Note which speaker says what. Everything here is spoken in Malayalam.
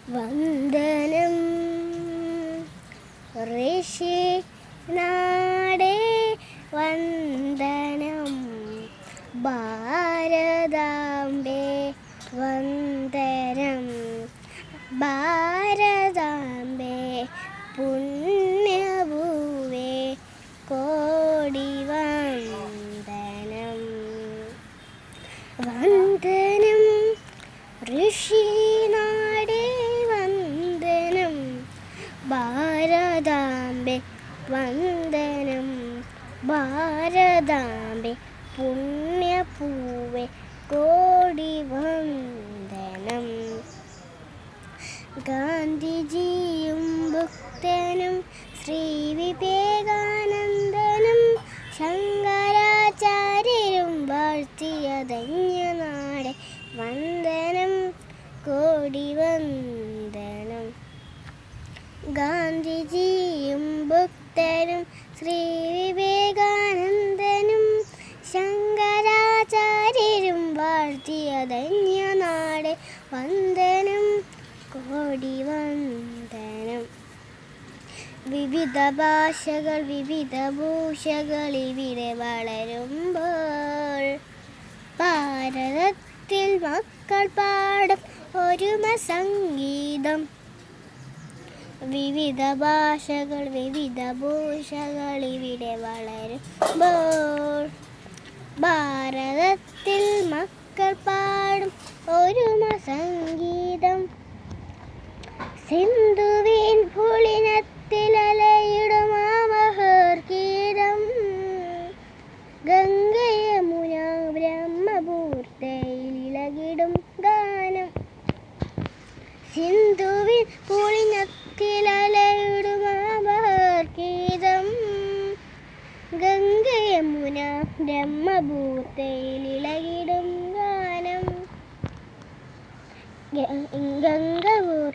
Speaker 1: വന്ദനം ഋഷി നാടേ വന്ദനം ഭാരതാംബേ വന്ദനം ഭാരതാംബേ പുണ്യഭൂവേ കോടി വന്ദനം വന്ദനം ഋഷി നാടേ വന്ദനം ഭാരതാംബേ വന്ദനം ഭാരതാംബേ പുണ്യഭൂവേ കോടി വന്ദനം ഗാന്ധിജിയും ബുദ്ധനും ശ്രീ വിവേകാനന്ദനും ശങ്കരാചാര്യരും വാഴ്ത്തിയ ധന്യനാടെ വന്ദനം കോടി വന്ദനം ഗാന്ധിജിയും ബുദ്ധനും ശ്രീ വിവേകാനന്ദനും ശങ്കരാചാര്യരും വാഴ്ത്തിയ ധന്യനാടെ വന്ദനം കോടി വന്ദനം വിവിധ ഭാഷകൾ വിവിധ ഭൂഷകൾ ഇവിടെ വളരുമ്പോൾ ഭാരതത്തിൽ മക്കൾ പാടും ഒരുമ സംഗീതം വിവിധ ഭാഷകൾ വിവിധ ഭൂഷകൾ ഇവിടെ വളരുമ്പോൾ ഭാരതത്തിൽ മക്കൾ പാടും ഒരുമ സംഗീതം സിന്ധുവിൻ പുളിനത്തിലലയിടും ആവഹർഗീതം ഗംഗയമുന ബ്രഹ്മപൂർത്തയിൽ ഇളകിടും ഗാനം സിന്ധുവിൻ പുളിനത്തിലലയിടും ആവഹർഗീതം ഗംഗയമുന ബ്രഹ്മപൂർത്തയിൽ ഇളകിടും ഗാനം ഗംഗപൂർ